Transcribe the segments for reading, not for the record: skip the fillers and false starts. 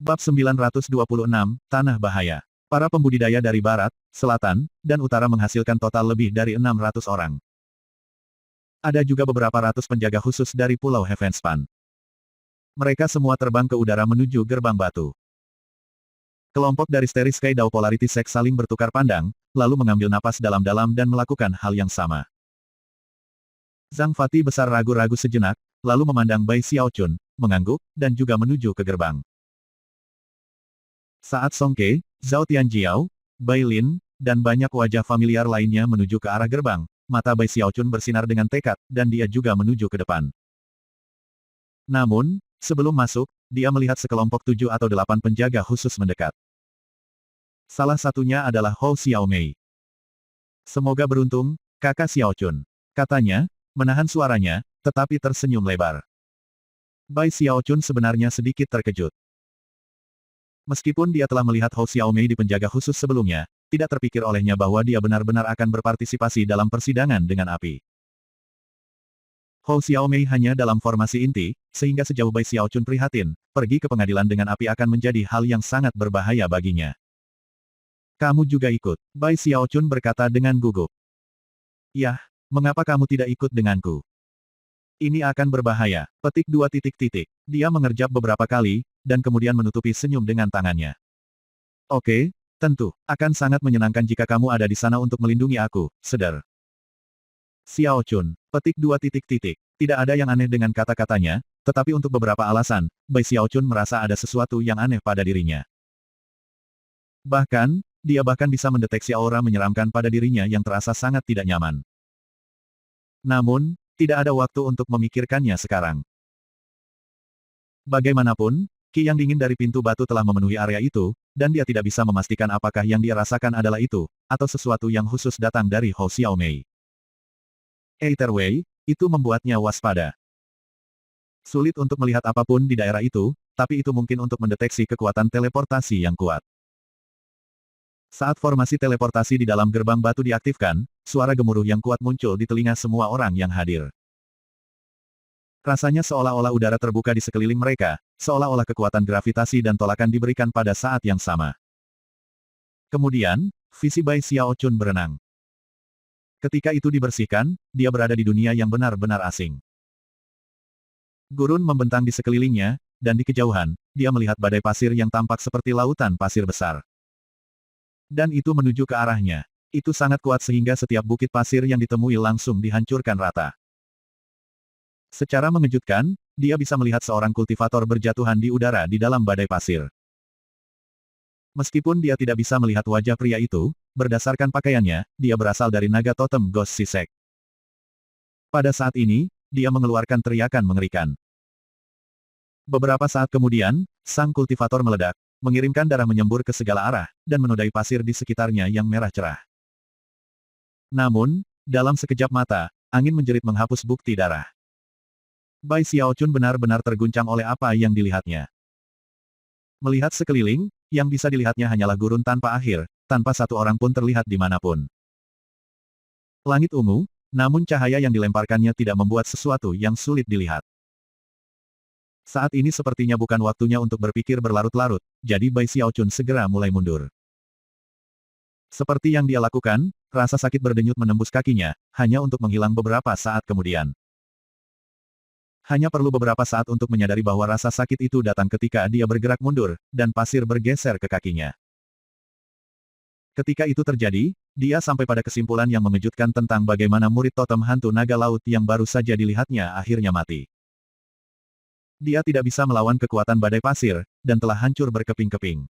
Bab 926, Tanah Bahaya. Para pembudidaya dari barat, selatan, dan utara menghasilkan total lebih dari 600 orang. Ada juga beberapa ratus penjaga khusus dari Pulau Heavenspan. Mereka semua terbang ke udara menuju gerbang batu. Kelompok dari Starry Sky Dao Polarity Sect saling bertukar pandang, lalu mengambil napas dalam-dalam dan melakukan hal yang sama. Zhang Fati besar ragu-ragu sejenak, lalu memandang Bai Xiaochun, mengangguk, dan juga menuju ke gerbang. Saat Song Ke, Zhao Tianjiao, Bai Lin, dan banyak wajah familiar lainnya menuju ke arah gerbang, mata Bai Xiaochun bersinar dengan tekad, dan dia juga menuju ke depan. Namun, sebelum masuk, dia melihat sekelompok 7 atau 8 penjaga khusus mendekat. Salah satunya adalah Hou Xiaomei. "Semoga beruntung, kakak Xiaochun," katanya, menahan suaranya, tetapi tersenyum lebar. Bai Xiaochun sebenarnya sedikit terkejut. Meskipun dia telah melihat Hou Xiaomei di penjaga khusus sebelumnya, tidak terpikir olehnya bahwa dia benar-benar akan berpartisipasi dalam persidangan dengan api. Hou Xiaomei hanya dalam formasi inti, sehingga sejauh Bai Xiaochun prihatin, pergi ke pengadilan dengan api akan menjadi hal yang sangat berbahaya baginya. "Kamu juga ikut," Bai Xiaochun berkata dengan gugup. "Yah, mengapa kamu tidak ikut denganku? Ini akan berbahaya." Petik 2 titik titik. Dia mengerjap beberapa kali, dan kemudian menutupi senyum dengan tangannya. "Oke, tentu, akan sangat menyenangkan jika kamu ada di sana untuk melindungi aku, Seder." Xiaochun, petik 2 titik titik. Tidak ada yang aneh dengan kata-katanya, tetapi untuk beberapa alasan, Bai Xiaochun merasa ada sesuatu yang aneh pada dirinya. Bahkan, dia bahkan bisa mendeteksi aura menyeramkan pada dirinya yang terasa sangat tidak nyaman. Namun, tidak ada waktu untuk memikirkannya sekarang. Bagaimanapun, Ki yang dingin dari pintu batu telah memenuhi area itu, dan dia tidak bisa memastikan apakah yang dia rasakan adalah itu, atau sesuatu yang khusus datang dari Hou Xiaomei. Aether Wei, itu membuatnya waspada. Sulit untuk melihat apapun di daerah itu, tapi itu mungkin untuk mendeteksi kekuatan teleportasi yang kuat. Saat formasi teleportasi di dalam gerbang batu diaktifkan, suara gemuruh yang kuat muncul di telinga semua orang yang hadir. Rasanya seolah-olah udara terbuka di sekeliling mereka, seolah-olah kekuatan gravitasi dan tolakan diberikan pada saat yang sama. Kemudian, visi Bai Xiaochun berenang. Ketika itu dibersihkan, dia berada di dunia yang benar-benar asing. Gurun membentang di sekelilingnya, dan di kejauhan, dia melihat badai pasir yang tampak seperti lautan pasir besar. Dan itu menuju ke arahnya. Itu sangat kuat sehingga setiap bukit pasir yang ditemui langsung dihancurkan rata. Secara mengejutkan, dia bisa melihat seorang kultivator berjatuhan di udara di dalam badai pasir. Meskipun dia tidak bisa melihat wajah pria itu, berdasarkan pakaiannya, dia berasal dari naga totem Ghost Sisek. Pada saat ini, dia mengeluarkan teriakan mengerikan. Beberapa saat kemudian, sang kultivator meledak, mengirimkan darah menyembur ke segala arah, dan menodai pasir di sekitarnya yang merah cerah. Namun, dalam sekejap mata, angin menjerit menghapus bukti darah. Bai Xiaochun benar-benar terguncang oleh apa yang dilihatnya. Melihat sekeliling, yang bisa dilihatnya hanyalah gurun tanpa akhir, tanpa satu orang pun terlihat dimanapun. Langit ungu, namun cahaya yang dilemparkannya tidak membuat sesuatu yang sulit dilihat. Saat ini sepertinya bukan waktunya untuk berpikir berlarut-larut, jadi Bai Xiaochun segera mulai mundur. Seperti yang dia lakukan, rasa sakit berdenyut menembus kakinya, hanya untuk menghilang beberapa saat kemudian. Hanya perlu beberapa saat untuk menyadari bahwa rasa sakit itu datang ketika dia bergerak mundur, dan pasir bergeser ke kakinya. Ketika itu terjadi, dia sampai pada kesimpulan yang mengejutkan tentang bagaimana murid totem hantu naga laut yang baru saja dilihatnya akhirnya mati. Dia tidak bisa melawan kekuatan badai pasir, dan telah hancur berkeping-keping.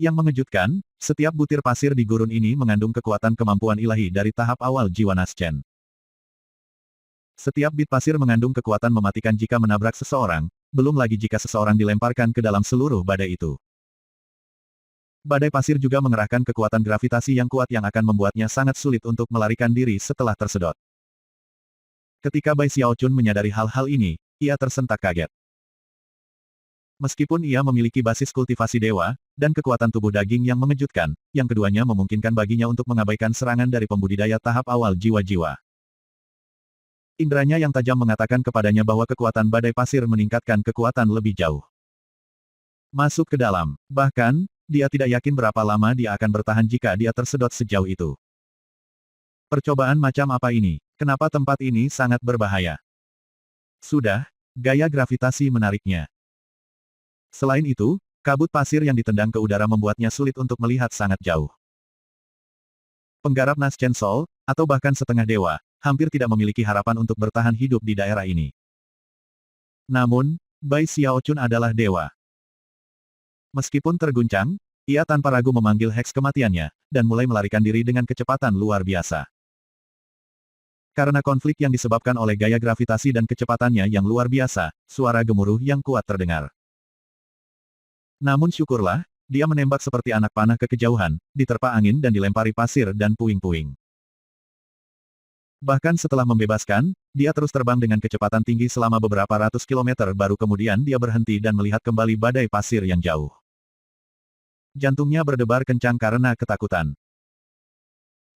Yang mengejutkan, setiap butir pasir di gurun ini mengandung kekuatan kemampuan ilahi dari tahap awal jiwa Naschen. Setiap bit pasir mengandung kekuatan mematikan jika menabrak seseorang, belum lagi jika seseorang dilemparkan ke dalam seluruh badai itu. Badai pasir juga mengerahkan kekuatan gravitasi yang kuat yang akan membuatnya sangat sulit untuk melarikan diri setelah tersedot. Ketika Bai Xiaochun menyadari hal-hal ini, ia tersentak kaget. Meskipun ia memiliki basis kultivasi dewa, dan kekuatan tubuh daging yang mengejutkan, yang keduanya memungkinkan baginya untuk mengabaikan serangan dari pembudidaya tahap awal jiwa-jiwa. Indranya yang tajam mengatakan kepadanya bahwa kekuatan badai pasir meningkatkan kekuatan lebih jauh. Masuk ke dalam. Bahkan, dia tidak yakin berapa lama dia akan bertahan jika dia tersedot sejauh itu. Percobaan macam apa ini? Kenapa tempat ini sangat berbahaya? Sudah, gaya gravitasi menariknya. Selain itu, kabut pasir yang ditendang ke udara membuatnya sulit untuk melihat sangat jauh. Penggarap Naschen Sol, atau bahkan setengah dewa, hampir tidak memiliki harapan untuk bertahan hidup di daerah ini. Namun, Bai Xiaochun adalah dewa. Meskipun terguncang, ia tanpa ragu memanggil heks kematiannya, dan mulai melarikan diri dengan kecepatan luar biasa. Karena konflik yang disebabkan oleh gaya gravitasi dan kecepatannya yang luar biasa, suara gemuruh yang kuat terdengar. Namun syukurlah, dia menembak seperti anak panah ke kejauhan, diterpa angin dan dilempari pasir dan puing-puing. Bahkan setelah membebaskan, dia terus terbang dengan kecepatan tinggi selama beberapa ratus kilometer baru kemudian dia berhenti dan melihat kembali badai pasir yang jauh. Jantungnya berdebar kencang karena ketakutan.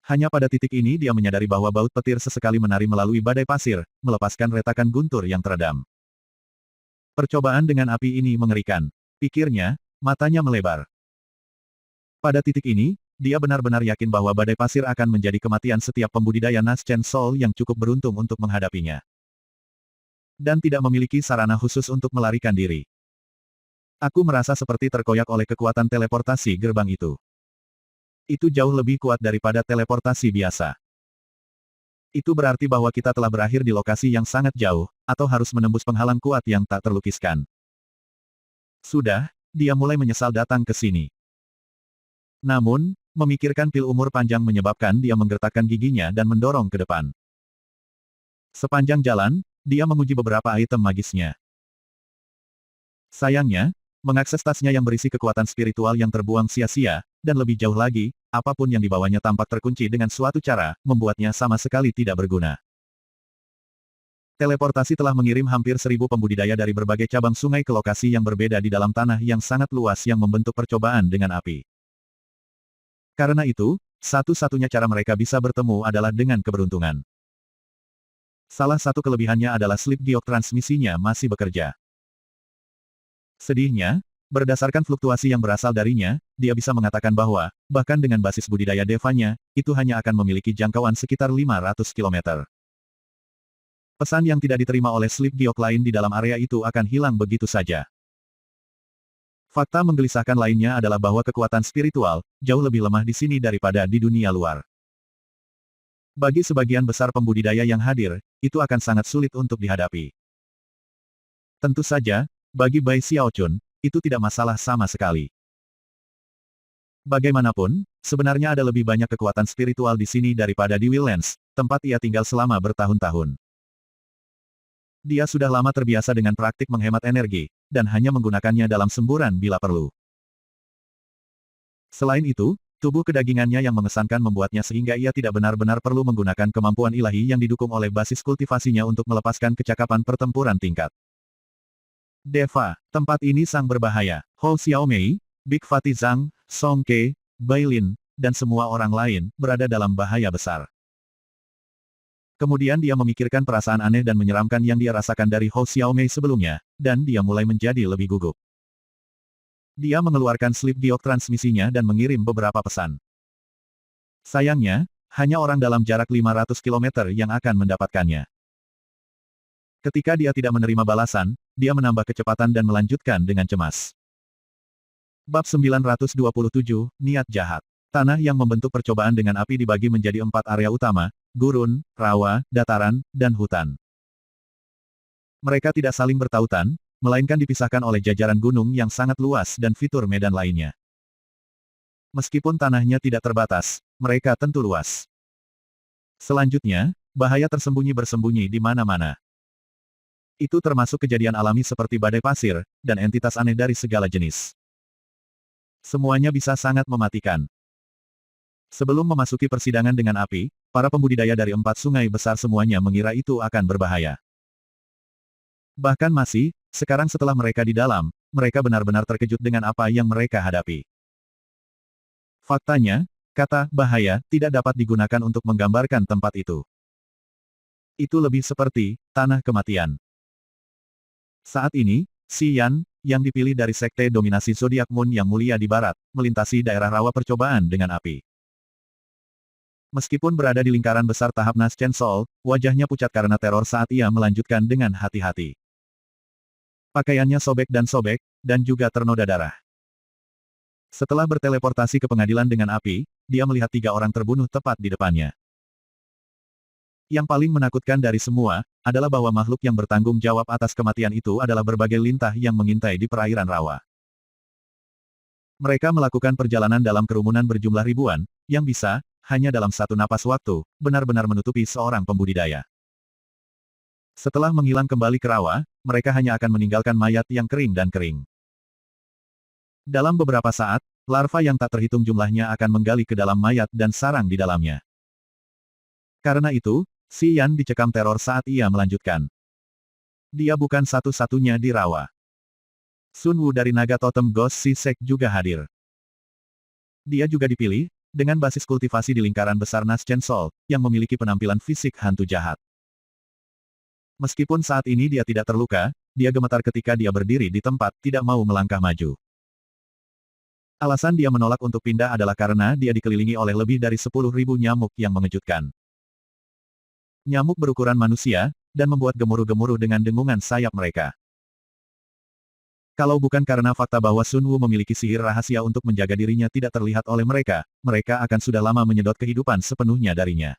Hanya pada titik ini dia menyadari bahwa baut petir sesekali menari melalui badai pasir, melepaskan retakan guntur yang teredam. Percobaan dengan api ini mengerikan. Pikirnya, matanya melebar. Pada titik ini, dia benar-benar yakin bahwa badai pasir akan menjadi kematian setiap pembudidaya Naschen Sol yang cukup beruntung untuk menghadapinya. Dan tidak memiliki sarana khusus untuk melarikan diri. Aku merasa seperti terkoyak oleh kekuatan teleportasi gerbang itu. Itu jauh lebih kuat daripada teleportasi biasa. Itu berarti bahwa kita telah berakhir di lokasi yang sangat jauh, atau harus menembus penghalang kuat yang tak terlukiskan. Sudah, dia mulai menyesal datang ke sini. Namun, memikirkan pil umur panjang menyebabkan dia menggertakkan giginya dan mendorong ke depan. Sepanjang jalan, dia menguji beberapa item magisnya. Sayangnya, mengakses tasnya yang berisi kekuatan spiritual yang terbuang sia-sia, dan lebih jauh lagi, apapun yang dibawanya tampak terkunci dengan suatu cara, membuatnya sama sekali tidak berguna. Teleportasi telah mengirim hampir 1000 pembudidaya dari berbagai cabang sungai ke lokasi yang berbeda di dalam tanah yang sangat luas yang membentuk percobaan dengan api. Karena itu, satu-satunya cara mereka bisa bertemu adalah dengan keberuntungan. Salah satu kelebihannya adalah slip giok transmisinya masih bekerja. Sedihnya, berdasarkan fluktuasi yang berasal darinya, dia bisa mengatakan bahwa, bahkan dengan basis budidaya devanya, itu hanya akan memiliki jangkauan sekitar 500 km. Pesan yang tidak diterima oleh slip giok lain di dalam area itu akan hilang begitu saja. Fakta menggelisahkan lainnya adalah bahwa kekuatan spiritual, jauh lebih lemah di sini daripada di dunia luar. Bagi sebagian besar pembudidaya yang hadir, itu akan sangat sulit untuk dihadapi. Tentu saja, bagi Bai Xiaochun, itu tidak masalah sama sekali. Bagaimanapun, sebenarnya ada lebih banyak kekuatan spiritual di sini daripada di Willens, tempat ia tinggal selama bertahun-tahun. Dia sudah lama terbiasa dengan praktik menghemat energi, dan hanya menggunakannya dalam semburan bila perlu. Selain itu, tubuh kedagingannya yang mengesankan membuatnya sehingga ia tidak benar-benar perlu menggunakan kemampuan ilahi yang didukung oleh basis kultivasinya untuk melepaskan kecakapan pertempuran tingkat. Deva, tempat ini sang berbahaya. Hou Xiaomei, Big Fatih Zhang, Song Ke, Bai Lin, dan semua orang lain, berada dalam bahaya besar. Kemudian dia memikirkan perasaan aneh dan menyeramkan yang dia rasakan dari Hou Xiaomei sebelumnya, dan dia mulai menjadi lebih gugup. Dia mengeluarkan slip giok transmisinya dan mengirim beberapa pesan. Sayangnya, hanya orang dalam jarak 500 km yang akan mendapatkannya. Ketika dia tidak menerima balasan, dia menambah kecepatan dan melanjutkan dengan cemas. Bab 927, Niat Jahat. Tanah yang membentuk percobaan dengan api dibagi menjadi 4 area utama, gurun, rawa, dataran, dan hutan. Mereka tidak saling bertautan, melainkan dipisahkan oleh jajaran gunung yang sangat luas dan fitur medan lainnya. Meskipun tanahnya tidak terbatas, mereka tentu luas. Selanjutnya, bahaya tersembunyi bersembunyi di mana-mana. Itu termasuk kejadian alami seperti badai pasir, dan entitas aneh dari segala jenis. Semuanya bisa sangat mematikan. Sebelum memasuki persidangan dengan api, para pembudidaya dari 4 sungai besar semuanya mengira itu akan berbahaya. Bahkan masih, sekarang setelah mereka di dalam, mereka benar-benar terkejut dengan apa yang mereka hadapi. Faktanya, kata "bahaya" tidak dapat digunakan untuk menggambarkan tempat itu. Itu lebih seperti tanah kematian. Saat ini, Xi Yan, yang dipilih dari Sekte Dominasi Zodiak Moon yang mulia di barat, melintasi daerah rawa percobaan dengan api. Meskipun berada di lingkaran besar tahap Naschen Sol, wajahnya pucat karena teror saat ia melanjutkan dengan hati-hati. Pakaiannya sobek, dan juga ternoda darah. Setelah berteleportasi ke pengadilan dengan api, dia melihat 3 orang terbunuh tepat di depannya. Yang paling menakutkan dari semua, adalah bahwa makhluk yang bertanggung jawab atas kematian itu adalah berbagai lintah yang mengintai di perairan rawa. Mereka melakukan perjalanan dalam kerumunan berjumlah ribuan, yang bisa, hanya dalam satu napas waktu, benar-benar menutupi seorang pembudidaya. Setelah menghilang kembali ke rawa, mereka hanya akan meninggalkan mayat yang kering dan kering. Dalam beberapa saat, larva yang tak terhitung jumlahnya akan menggali ke dalam mayat dan sarang di dalamnya. Karena itu, Si Yan dicekam teror saat ia melanjutkan. Dia bukan satu-satunya di rawa. Sun Wu dari Naga Totem Ghost Sea Sect juga hadir. Dia juga dipilih, dengan basis kultivasi di lingkaran besar Naschen Sol, yang memiliki penampilan fisik hantu jahat. Meskipun saat ini dia tidak terluka, dia gemetar ketika dia berdiri di tempat, tidak mau melangkah maju. Alasan dia menolak untuk pindah adalah karena dia dikelilingi oleh lebih dari 10.000 nyamuk yang mengejutkan. Nyamuk berukuran manusia, dan membuat gemuruh-gemuruh dengan dengungan sayap mereka. Kalau bukan karena fakta bahwa Sun Wu memiliki sihir rahasia untuk menjaga dirinya tidak terlihat oleh mereka, mereka akan sudah lama menyedot kehidupan sepenuhnya darinya.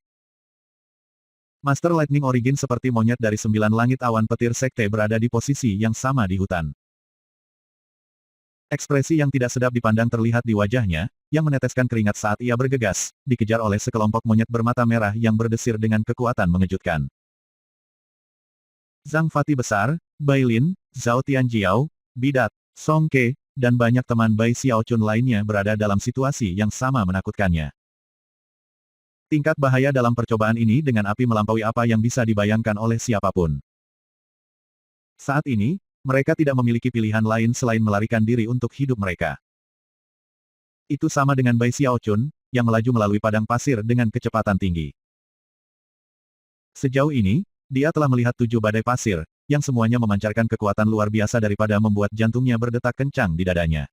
Master Lightning Origin seperti monyet dari 9 langit awan petir sekte berada di posisi yang sama di hutan. Ekspresi yang tidak sedap dipandang terlihat di wajahnya, yang meneteskan keringat saat ia bergegas, dikejar oleh sekelompok monyet bermata merah yang berdesir dengan kekuatan mengejutkan. Zhang Fati besar, Bai Lin, Zhao Tianjiao, Bidat, Song Ke, dan banyak teman Bai Xiaochun lainnya berada dalam situasi yang sama menakutkannya. Tingkat bahaya dalam percobaan ini dengan api melampaui apa yang bisa dibayangkan oleh siapapun. Saat ini, mereka tidak memiliki pilihan lain selain melarikan diri untuk hidup mereka. Itu sama dengan Bai Xiaochun, yang melaju melalui padang pasir dengan kecepatan tinggi. Sejauh ini, dia telah melihat 7 badai pasir, yang semuanya memancarkan kekuatan luar biasa daripada membuat jantungnya berdetak kencang di dadanya.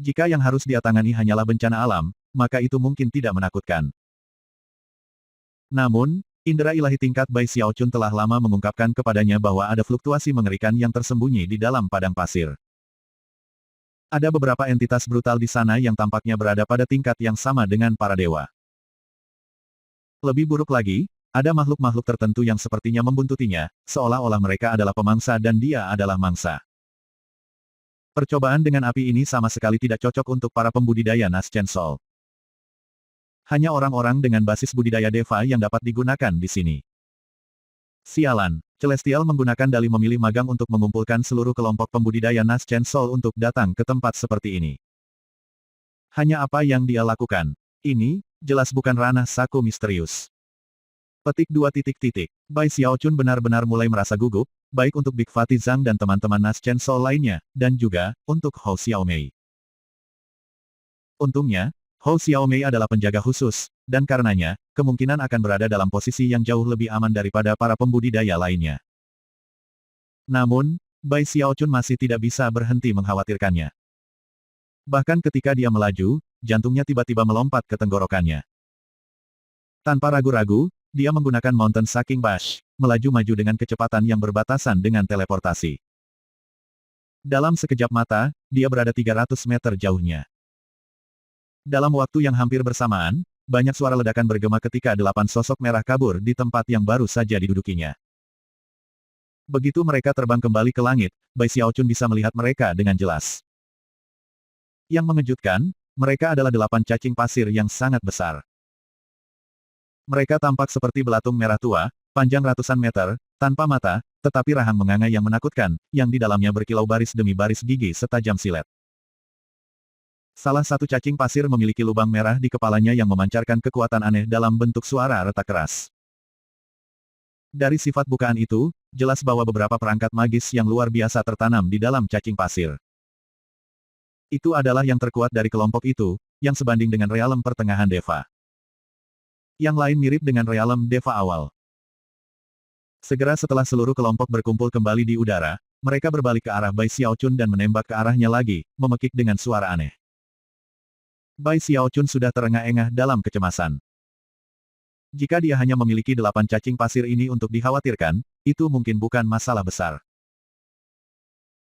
Jika yang harus dia tangani hanyalah bencana alam, maka itu mungkin tidak menakutkan. Namun, indera ilahi tingkat Bai Xiaochun telah lama mengungkapkan kepadanya bahwa ada fluktuasi mengerikan yang tersembunyi di dalam padang pasir. Ada beberapa entitas brutal di sana yang tampaknya berada pada tingkat yang sama dengan para dewa. Lebih buruk lagi, ada makhluk-makhluk tertentu yang sepertinya membuntutinya, seolah-olah mereka adalah pemangsa dan dia adalah mangsa. Percobaan dengan api ini sama sekali tidak cocok untuk para pembudidaya Naschen Sol. Hanya orang-orang dengan basis budidaya Deva yang dapat digunakan di sini. Sialan, Celestial menggunakan dalih memilih magang untuk mengumpulkan seluruh kelompok pembudidaya Naschen Sol untuk datang ke tempat seperti ini. Hanya apa yang dia lakukan? Ini, jelas bukan ranah saku misterius. Petik 2. Bai Xiaochun benar-benar mulai merasa gugup, baik untuk Big Fatty Zhang dan teman-teman Naschen Sol lainnya, dan juga, untuk Hou Xiaomei. Untungnya, Hou Xiaomei adalah penjaga khusus, dan karenanya, kemungkinan akan berada dalam posisi yang jauh lebih aman daripada para pembudidaya lainnya. Namun, Bai Xiaochun masih tidak bisa berhenti mengkhawatirkannya. Bahkan ketika dia melaju, jantungnya tiba-tiba melompat ke tenggorokannya. Tanpa ragu-ragu, dia menggunakan Mountain Sucking Bash, melaju-maju dengan kecepatan yang berbatasan dengan teleportasi. Dalam sekejap mata, dia berada 300 meter jauhnya. Dalam waktu yang hampir bersamaan, banyak suara ledakan bergema ketika 8 sosok merah kabur di tempat yang baru saja didudukinya. Begitu mereka terbang kembali ke langit, Bai Xiaochun bisa melihat mereka dengan jelas. Yang mengejutkan, mereka adalah 8 cacing pasir yang sangat besar. Mereka tampak seperti belatung merah tua, panjang ratusan meter, tanpa mata, tetapi rahang menganga yang menakutkan, yang di dalamnya berkilau baris demi baris gigi setajam silet. Salah satu cacing pasir memiliki lubang merah di kepalanya yang memancarkan kekuatan aneh dalam bentuk suara retak keras. Dari sifat bukaan itu, jelas bahwa beberapa perangkat magis yang luar biasa tertanam di dalam cacing pasir. Itu adalah yang terkuat dari kelompok itu, yang sebanding dengan realem pertengahan Deva. Yang lain mirip dengan realem Deva awal. Segera setelah seluruh kelompok berkumpul kembali di udara, mereka berbalik ke arah Bai Xiaochun dan menembak ke arahnya lagi, memekik dengan suara aneh. Bai Xiaochun sudah terengah-engah dalam kecemasan. Jika dia hanya memiliki 8 cacing pasir ini untuk dikhawatirkan, itu mungkin bukan masalah besar.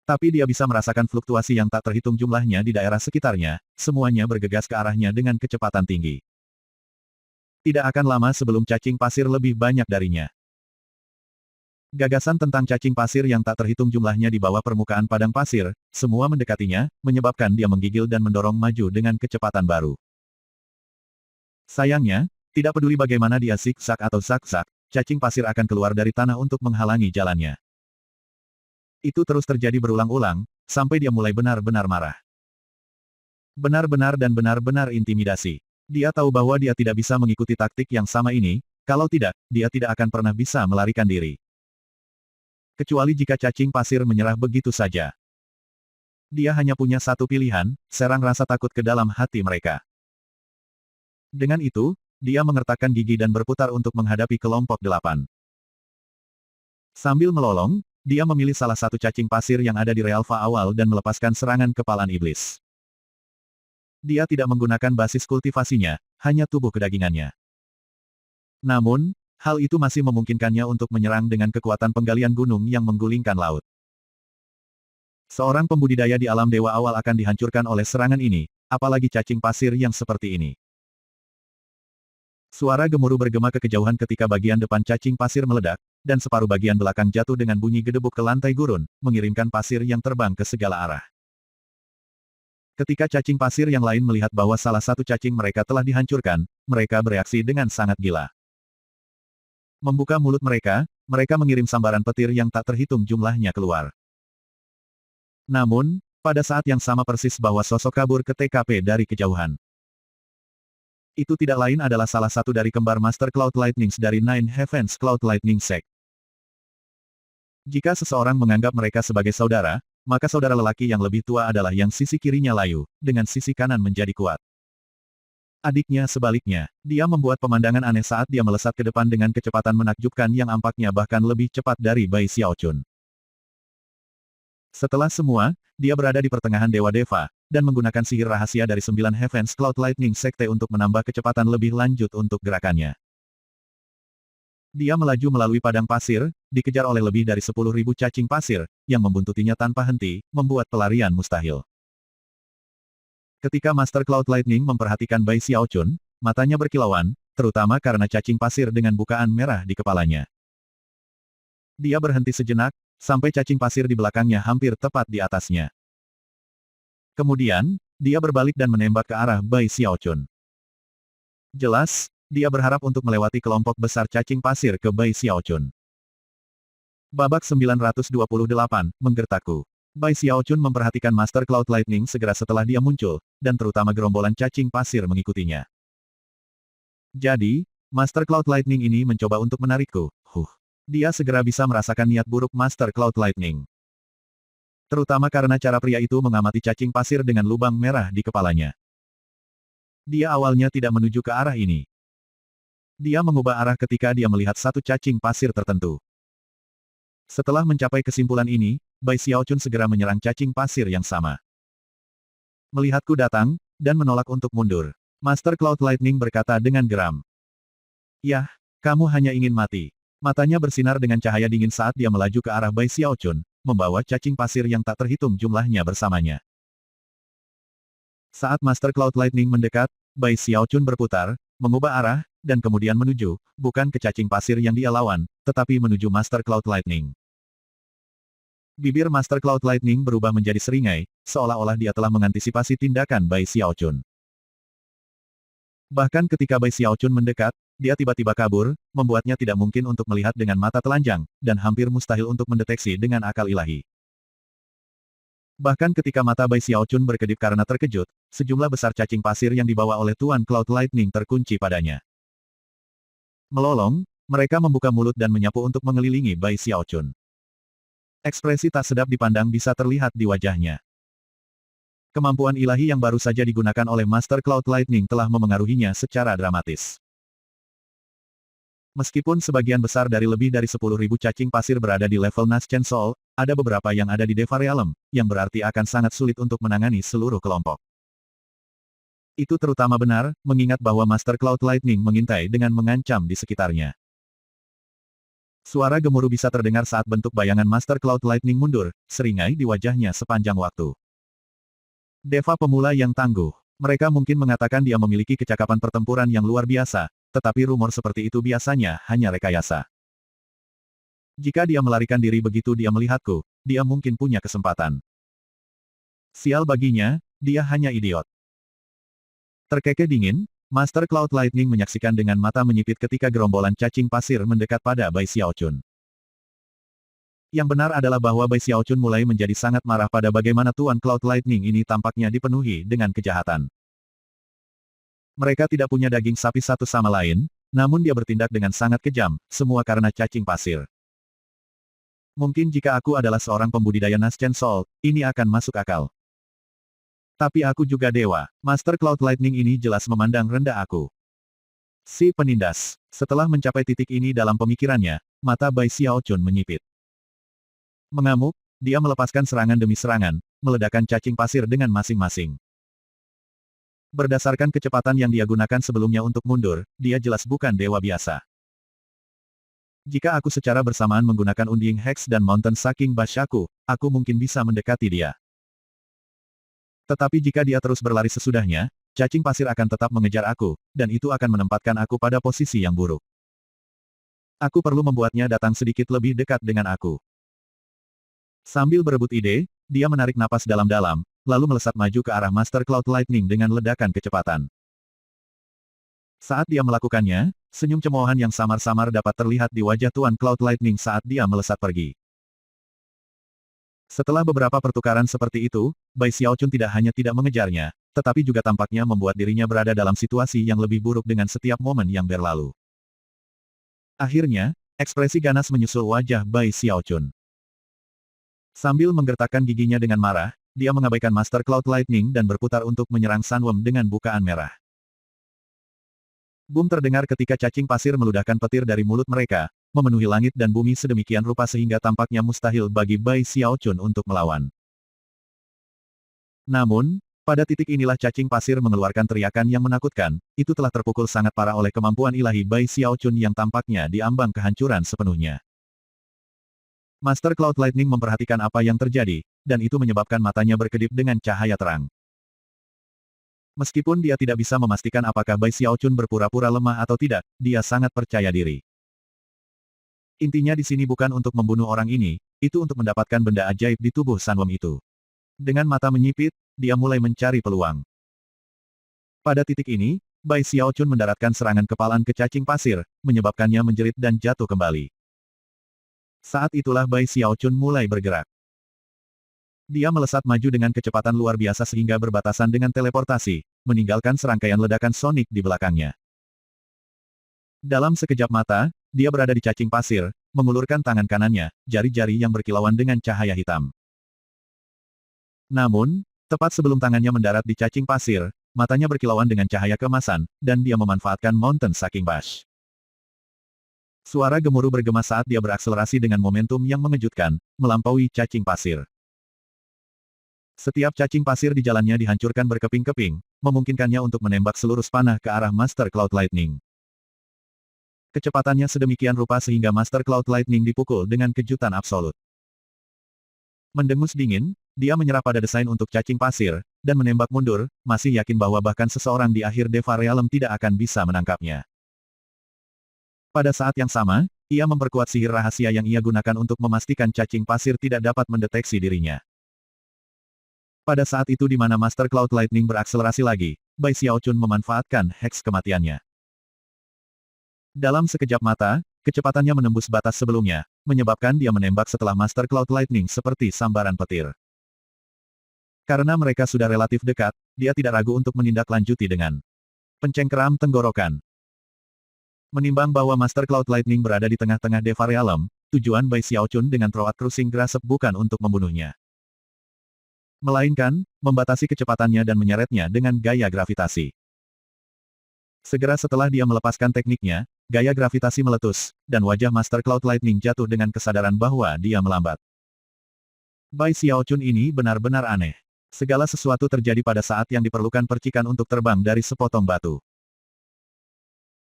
Tapi dia bisa merasakan fluktuasi yang tak terhitung jumlahnya di daerah sekitarnya, semuanya bergegas ke arahnya dengan kecepatan tinggi. Tidak akan lama sebelum cacing pasir lebih banyak darinya. Gagasan tentang cacing pasir yang tak terhitung jumlahnya di bawah permukaan padang pasir, semua mendekatinya, menyebabkan dia menggigil dan mendorong maju dengan kecepatan baru. Sayangnya, tidak peduli bagaimana dia zigzag atau zag-zag, cacing pasir akan keluar dari tanah untuk menghalangi jalannya. Itu terus terjadi berulang-ulang, sampai dia mulai benar-benar marah. Benar-benar dan benar-benar intimidasi. Dia tahu bahwa dia tidak bisa mengikuti taktik yang sama ini, kalau tidak, dia tidak akan pernah bisa melarikan diri. Kecuali jika cacing pasir menyerah begitu saja. Dia hanya punya satu pilihan, serang rasa takut ke dalam hati mereka. Dengan itu, dia mengertakkan gigi dan berputar untuk menghadapi kelompok 8. Sambil melolong, dia memilih salah satu cacing pasir yang ada di realfa awal dan melepaskan serangan kepalan iblis. Dia tidak menggunakan basis kultivasinya, hanya tubuh kedagingannya. Namun, hal itu masih memungkinkannya untuk menyerang dengan kekuatan penggalian gunung yang menggulingkan laut. Seorang pembudidaya di alam dewa awal akan dihancurkan oleh serangan ini, apalagi cacing pasir yang seperti ini. Suara gemuruh bergema ke kejauhan ketika bagian depan cacing pasir meledak, dan separuh bagian belakang jatuh dengan bunyi gedebuk ke lantai gurun, mengirimkan pasir yang terbang ke segala arah. Ketika cacing pasir yang lain melihat bahwa salah satu cacing mereka telah dihancurkan, mereka bereaksi dengan sangat gila. Membuka mulut mereka, mereka mengirim sambaran petir yang tak terhitung jumlahnya keluar. Namun, pada saat yang sama persis bahwa sosok kabur ke TKP dari kejauhan. Itu tidak lain adalah salah satu dari kembar Master Cloud Lightnings dari Nine Heavens Cloud Lightning Sect. Jika seseorang menganggap mereka sebagai saudara, maka saudara lelaki yang lebih tua adalah yang sisi kirinya layu, dengan sisi kanan menjadi kuat. Adiknya sebaliknya, dia membuat pemandangan aneh saat dia melesat ke depan dengan kecepatan menakjubkan yang ampaknya bahkan lebih cepat dari Bai Xiaochun. Setelah semua, dia berada di pertengahan Dewa Deva, dan menggunakan sihir rahasia dari 9 Heavens Cloud Lightning Sekte untuk menambah kecepatan lebih lanjut untuk gerakannya. Dia melaju melalui padang pasir, dikejar oleh lebih dari 10.000 cacing pasir, yang membuntutinya tanpa henti, membuat pelarian mustahil. Ketika Master Cloud Lightning memperhatikan Bai Xiaochun, matanya berkilauan, terutama karena cacing pasir dengan bukaan merah di kepalanya. Dia berhenti sejenak, sampai cacing pasir di belakangnya hampir tepat di atasnya. Kemudian, dia berbalik dan menembak ke arah Bai Xiaochun. Jelas, dia berharap untuk melewati kelompok besar cacing pasir ke Bai Xiaochun. Babak 928, menggertakku. Bai Xiaochun memperhatikan Master Cloud Lightning segera setelah dia muncul, dan terutama gerombolan cacing pasir mengikutinya. Jadi, Master Cloud Lightning ini mencoba untuk menarikku. Dia segera bisa merasakan niat buruk Master Cloud Lightning. Terutama karena cara pria itu mengamati cacing pasir dengan lubang merah di kepalanya. Dia awalnya tidak menuju ke arah ini. Dia mengubah arah ketika dia melihat satu cacing pasir tertentu. Setelah mencapai kesimpulan ini, Bai Xiaochun segera menyerang cacing pasir yang sama. Melihatku datang, dan menolak untuk mundur. Master Cloud Lightning berkata dengan geram. Yah, kamu hanya ingin mati. Matanya bersinar dengan cahaya dingin saat dia melaju ke arah Bai Xiaochun, membawa cacing pasir yang tak terhitung jumlahnya bersamanya. Saat Master Cloud Lightning mendekat, Bai Xiaochun berputar, mengubah arah, dan kemudian menuju, bukan ke cacing pasir yang dia lawan, tetapi menuju Master Cloud Lightning. Bibir Master Cloud Lightning berubah menjadi seringai, seolah-olah dia telah mengantisipasi tindakan Bai Xiaochun. Bahkan ketika Bai Xiaochun mendekat, dia tiba-tiba kabur, membuatnya tidak mungkin untuk melihat dengan mata telanjang, dan hampir mustahil untuk mendeteksi dengan akal ilahi. Bahkan ketika mata Bai Xiaochun berkedip karena terkejut, sejumlah besar cacing pasir yang dibawa oleh Tuan Cloud Lightning terkunci padanya. Melolong, mereka membuka mulut dan menyapu untuk mengelilingi Bai Xiaochun. Ekspresi tak sedap dipandang bisa terlihat di wajahnya. Kemampuan ilahi yang baru saja digunakan oleh Master Cloud Lightning telah memengaruhinya secara dramatis. Meskipun sebagian besar dari lebih dari 10.000 cacing pasir berada di level Naschen Soul, ada beberapa yang ada di Deva Realm, yang berarti akan sangat sulit untuk menangani seluruh kelompok. Itu terutama benar, mengingat bahwa Master Cloud Lightning mengintai dengan mengancam di sekitarnya. Suara gemuruh bisa terdengar saat bentuk bayangan Master Cloud Lightning mundur, seringai di wajahnya sepanjang waktu. Deva pemula yang tangguh. Mereka mungkin mengatakan dia memiliki kecakapan pertempuran yang luar biasa, tetapi rumor seperti itu biasanya hanya rekayasa. Jika dia melarikan diri begitu dia melihatku, dia mungkin punya kesempatan. Sial baginya, dia hanya idiot. Terkekeh dingin, Master Cloud Lightning menyaksikan dengan mata menyipit ketika gerombolan cacing pasir mendekat pada Bai Xiaochun. Yang benar adalah bahwa Bai Xiaochun mulai menjadi sangat marah pada bagaimana Tuan Cloud Lightning ini tampaknya dipenuhi dengan kejahatan. Mereka tidak punya daging sapi satu sama lain, namun dia bertindak dengan sangat kejam, semua karena cacing pasir. Mungkin jika aku adalah seorang pembudidaya Naschen Soul, ini akan masuk akal. Tapi aku juga dewa, Master Cloud Lightning ini jelas memandang rendah aku. Si penindas. Setelah mencapai titik ini dalam pemikirannya, mata Bai Xiaochun menyipit. Mengamuk, dia melepaskan serangan demi serangan, meledakkan cacing pasir dengan masing-masing. Berdasarkan kecepatan yang dia gunakan sebelumnya untuk mundur, dia jelas bukan dewa biasa. Jika aku secara bersamaan menggunakan Unding Hex dan Mountain Sucking Bash aku mungkin bisa mendekati dia. Tetapi jika dia terus berlari sesudahnya, cacing pasir akan tetap mengejar aku, dan itu akan menempatkan aku pada posisi yang buruk. Aku perlu membuatnya datang sedikit lebih dekat dengan aku. Sambil berebut ide, dia menarik napas dalam-dalam, lalu melesat maju ke arah Master Cloud Lightning dengan ledakan kecepatan. Saat dia melakukannya, senyum cemoohan yang samar-samar dapat terlihat di wajah Tuan Cloud Lightning saat dia melesat pergi. Setelah beberapa pertukaran seperti itu, Bai Xiaochun tidak hanya tidak mengejarnya, tetapi juga tampaknya membuat dirinya berada dalam situasi yang lebih buruk dengan setiap momen yang berlalu. Akhirnya, ekspresi ganas menyusul wajah Bai Xiaochun. Sambil menggertakkan giginya dengan marah, dia mengabaikan Master Cloud Lightning dan berputar untuk menyerang Sunwom dengan bukaan merah. Boom terdengar ketika cacing pasir meludahkan petir dari mulut mereka, memenuhi langit dan bumi sedemikian rupa sehingga tampaknya mustahil bagi Bai Xiaochun untuk melawan. Namun, pada titik inilah cacing pasir mengeluarkan teriakan yang menakutkan, itu telah terpukul sangat parah oleh kemampuan ilahi Bai Xiaochun yang tampaknya diambang kehancuran sepenuhnya. Master Cloud Lightning memperhatikan apa yang terjadi, dan itu menyebabkan matanya berkedip dengan cahaya terang. Meskipun dia tidak bisa memastikan apakah Bai Xiaochun berpura-pura lemah atau tidak, dia sangat percaya diri. Intinya di sini bukan untuk membunuh orang ini, itu untuk mendapatkan benda ajaib di tubuh Sunwom itu. Dengan mata menyipit, dia mulai mencari peluang. Pada titik ini, Bai Xiaochun mendaratkan serangan kepalan ke cacing pasir, menyebabkannya menjerit dan jatuh kembali. Saat itulah Bai Xiaochun mulai bergerak. Dia melesat maju dengan kecepatan luar biasa sehingga berbatasan dengan teleportasi, meninggalkan serangkaian ledakan sonik di belakangnya. Dalam sekejap mata, dia berada di cacing pasir, mengulurkan tangan kanannya, jari-jari yang berkilauan dengan cahaya hitam. Namun, tepat sebelum tangannya mendarat di cacing pasir, matanya berkilauan dengan cahaya keemasan, dan dia memanfaatkan Mountain Sucking Bash. Suara gemuruh bergema saat dia berakselerasi dengan momentum yang mengejutkan, melampaui cacing pasir. Setiap cacing pasir di jalannya dihancurkan berkeping-keping, memungkinkannya untuk menembak seluruh panah ke arah Master Cloud Lightning. Kecepatannya sedemikian rupa sehingga Master Cloud Lightning dipukul dengan kejutan absolut. Mendengus dingin, dia menyerah pada desain untuk cacing pasir, dan menembak mundur, masih yakin bahwa bahkan seseorang di akhir Deva Realm tidak akan bisa menangkapnya. Pada saat yang sama, ia memperkuat sihir rahasia yang ia gunakan untuk memastikan cacing pasir tidak dapat mendeteksi dirinya. Pada saat itu di mana Master Cloud Lightning berakselerasi lagi, Bai Xiaochun memanfaatkan Hex kematiannya. Dalam sekejap mata, kecepatannya menembus batas sebelumnya, menyebabkan dia menembak setelah Master Cloud Lightning seperti sambaran petir. Karena mereka sudah relatif dekat, dia tidak ragu untuk menindaklanjuti dengan pencengkeram tenggorokan. Menimbang bahwa Master Cloud Lightning berada di tengah-tengah Deva Realm, tujuan Bai Xiaochun dengan Throat Crushing Grasp bukan untuk membunuhnya. Melainkan, membatasi kecepatannya dan menyeretnya dengan gaya gravitasi. Segera setelah dia melepaskan tekniknya, gaya gravitasi meletus, dan wajah Master Cloud Lightning jatuh dengan kesadaran bahwa dia melambat. Bai Xiaochun ini benar-benar aneh. Segala sesuatu terjadi pada saat yang diperlukan percikan untuk terbang dari sepotong batu.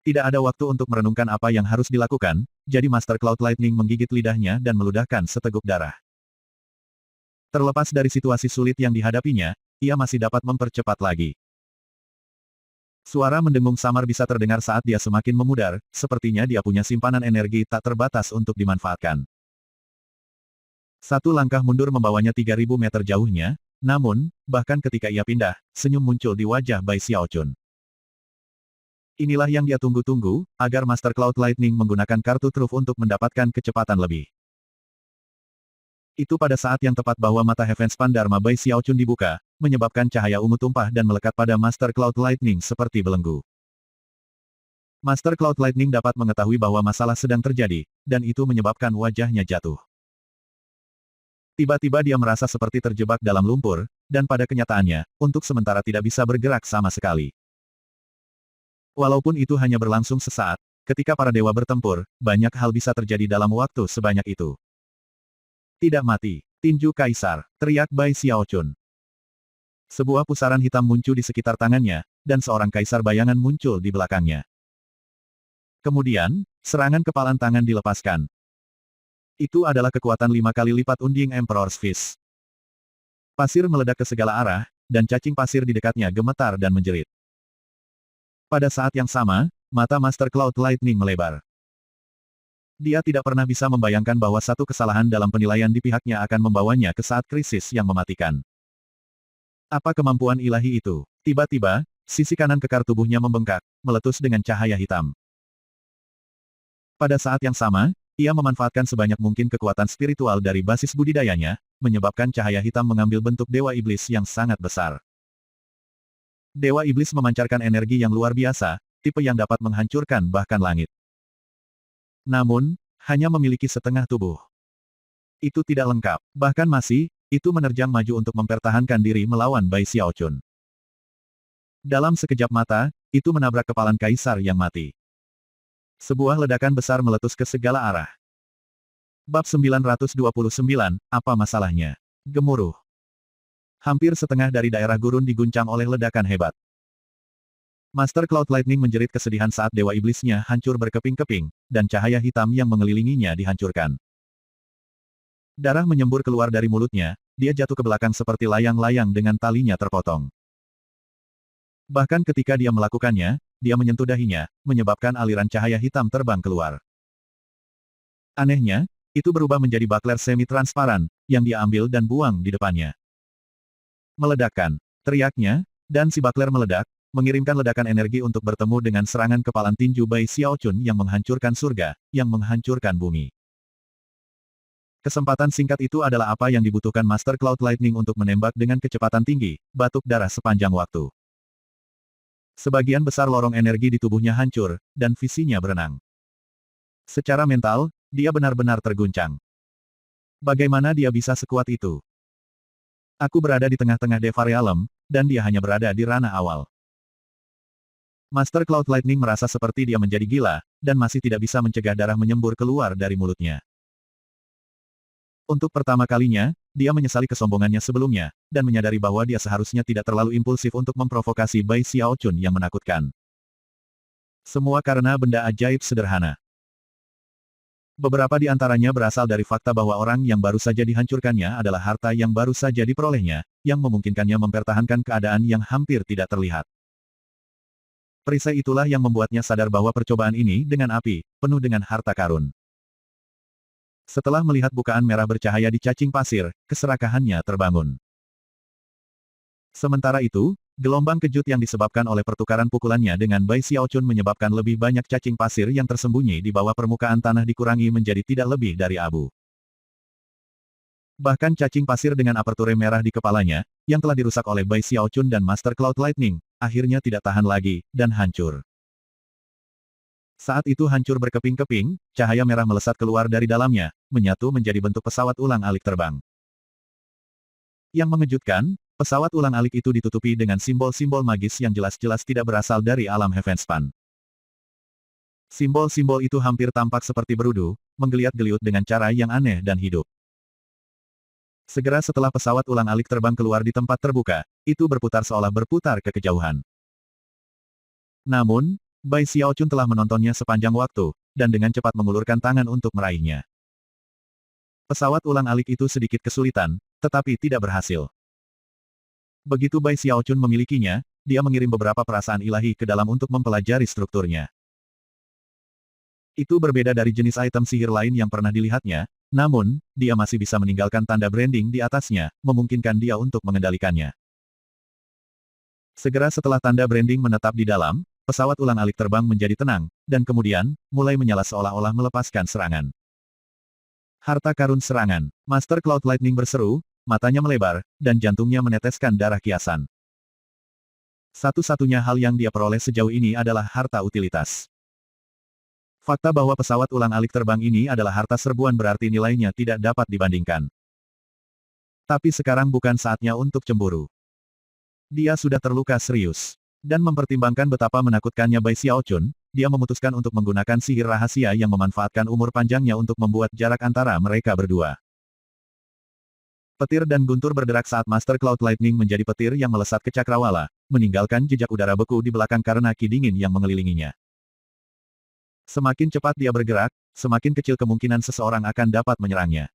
Tidak ada waktu untuk merenungkan apa yang harus dilakukan, jadi Master Cloud Lightning menggigit lidahnya dan meludahkan seteguk darah. Terlepas dari situasi sulit yang dihadapinya, ia masih dapat mempercepat lagi. Suara mendengung samar bisa terdengar saat dia semakin memudar, sepertinya dia punya simpanan energi tak terbatas untuk dimanfaatkan. Satu langkah mundur membawanya 3.000 meter jauhnya, namun, bahkan ketika ia pindah, senyum muncul di wajah Bai Xiaochun. Inilah yang dia tunggu-tunggu, agar Master Cloud Lightning menggunakan kartu truf untuk mendapatkan kecepatan lebih. Itu pada saat yang tepat bahwa mata Heaven Span Dharma Bai Xiaochun dibuka, menyebabkan cahaya ungu tumpah dan melekat pada Master Cloud Lightning seperti belenggu. Master Cloud Lightning dapat mengetahui bahwa masalah sedang terjadi, dan itu menyebabkan wajahnya jatuh. Tiba-tiba dia merasa seperti terjebak dalam lumpur, dan pada kenyataannya, untuk sementara tidak bisa bergerak sama sekali. Walaupun itu hanya berlangsung sesaat, ketika para dewa bertempur, banyak hal bisa terjadi dalam waktu sebanyak itu. Tidak mati, tinju kaisar, teriak Bai Xiaochun. Sebuah pusaran hitam muncul di sekitar tangannya, dan seorang kaisar bayangan muncul di belakangnya. Kemudian, serangan kepalan tangan dilepaskan. Itu adalah kekuatan 5 kali lipat Unding Emperor's Fist. Pasir meledak ke segala arah, dan cacing pasir di dekatnya gemetar dan menjerit. Pada saat yang sama, mata Master Cloud Lightning melebar. Dia tidak pernah bisa membayangkan bahwa satu kesalahan dalam penilaian di pihaknya akan membawanya ke saat krisis yang mematikan. Apa kemampuan ilahi itu? Tiba-tiba, sisi kanan kekar tubuhnya membengkak, meletus dengan cahaya hitam. Pada saat yang sama, ia memanfaatkan sebanyak mungkin kekuatan spiritual dari basis budidayanya, menyebabkan cahaya hitam mengambil bentuk Dewa Iblis yang sangat besar. Dewa Iblis memancarkan energi yang luar biasa, tipe yang dapat menghancurkan bahkan langit. Namun, hanya memiliki setengah tubuh. Itu tidak lengkap. Bahkan masih, itu menerjang maju untuk mempertahankan diri melawan Bai Xiaochun. Dalam sekejap mata, itu menabrak kepalan kaisar yang mati. Sebuah ledakan besar meletus ke segala arah. Bab 929, apa masalahnya? Gemuruh. Hampir setengah dari daerah gurun diguncang oleh ledakan hebat. Master Cloud Lightning menjerit kesedihan saat Dewa Iblisnya hancur berkeping-keping, dan cahaya hitam yang mengelilinginya dihancurkan. Darah menyembur keluar dari mulutnya, dia jatuh ke belakang seperti layang-layang dengan talinya terpotong. Bahkan ketika dia melakukannya, dia menyentuh dahinya, menyebabkan aliran cahaya hitam terbang keluar. Anehnya, itu berubah menjadi bakler semi-transparan, yang dia ambil dan buang di depannya. Meledakkan, teriaknya, dan si bakler meledak, mengirimkan ledakan energi untuk bertemu dengan serangan kepalan tinju Bai Xiaochun yang menghancurkan surga, yang menghancurkan bumi. Kesempatan singkat itu adalah apa yang dibutuhkan Master Cloud Lightning untuk menembak dengan kecepatan tinggi, batuk darah sepanjang waktu. Sebagian besar lorong energi di tubuhnya hancur, dan visinya berenang. Secara mental, dia benar-benar terguncang. Bagaimana dia bisa sekuat itu? Aku berada di tengah-tengah Deva Realm, dan dia hanya berada di ranah awal. Master Cloud Lightning merasa seperti dia menjadi gila, dan masih tidak bisa mencegah darah menyembur keluar dari mulutnya. Untuk pertama kalinya, dia menyesali kesombongannya sebelumnya, dan menyadari bahwa dia seharusnya tidak terlalu impulsif untuk memprovokasi Bai Xiaochun yang menakutkan. Semua karena benda ajaib sederhana. Beberapa di antaranya berasal dari fakta bahwa orang yang baru saja dihancurkannya adalah harta yang baru saja diperolehnya, yang memungkinkannya mempertahankan keadaan yang hampir tidak terlihat. Perisai itulah yang membuatnya sadar bahwa percobaan ini dengan api, penuh dengan harta karun. Setelah melihat bukaan merah bercahaya di cacing pasir, keserakahannya terbangun. Sementara itu, gelombang kejut yang disebabkan oleh pertukaran pukulannya dengan Bai Xiaochun menyebabkan lebih banyak cacing pasir yang tersembunyi di bawah permukaan tanah dikurangi menjadi tidak lebih dari abu. Bahkan cacing pasir dengan aperture merah di kepalanya, yang telah dirusak oleh Bai Xiaochun dan Master Cloud Lightning, akhirnya tidak tahan lagi, dan hancur. Saat itu hancur berkeping-keping, cahaya merah melesat keluar dari dalamnya, menyatu menjadi bentuk pesawat ulang-alik terbang. Yang mengejutkan, Pesawat ulang-alik itu ditutupi dengan simbol-simbol magis yang jelas-jelas tidak berasal dari alam Heavenspan. Simbol-simbol itu hampir tampak seperti berudu, menggeliat-geliut dengan cara yang aneh dan hidup. Segera setelah pesawat ulang-alik terbang keluar di tempat terbuka, itu berputar seolah berputar ke kejauhan. Namun, Bai Xiaochun telah menontonnya sepanjang waktu, dan dengan cepat mengulurkan tangan untuk meraihnya. Pesawat ulang-alik itu sedikit kesulitan, tetapi tidak berhasil. Begitu Bai Xiaochun memilikinya, dia mengirim beberapa perasaan ilahi ke dalam untuk mempelajari strukturnya. Itu berbeda dari jenis item sihir lain yang pernah dilihatnya, namun, dia masih bisa meninggalkan tanda branding di atasnya, memungkinkan dia untuk mengendalikannya. Segera setelah tanda branding menetap di dalam, pesawat ulang-alik terbang menjadi tenang, dan kemudian, mulai menyala seolah-olah melepaskan serangan. Harta karun serangan. Master Cloud Lightning berseru, matanya melebar, dan jantungnya meneteskan darah kiasan. Satu-satunya hal yang dia peroleh sejauh ini adalah harta utilitas. Fakta bahwa pesawat ulang-alik terbang ini adalah harta serbuan berarti nilainya tidak dapat dibandingkan. Tapi sekarang bukan saatnya untuk cemburu. Dia sudah terluka serius. Dan mempertimbangkan betapa menakutkannya Bai Xiaochun, dia memutuskan untuk menggunakan sihir rahasia yang memanfaatkan umur panjangnya untuk membuat jarak antara mereka berdua. Petir dan guntur berderak saat Master Cloud Lightning menjadi petir yang melesat ke cakrawala, meninggalkan jejak udara beku di belakang karena ki dingin yang mengelilinginya. Semakin cepat dia bergerak, semakin kecil kemungkinan seseorang akan dapat menyerangnya.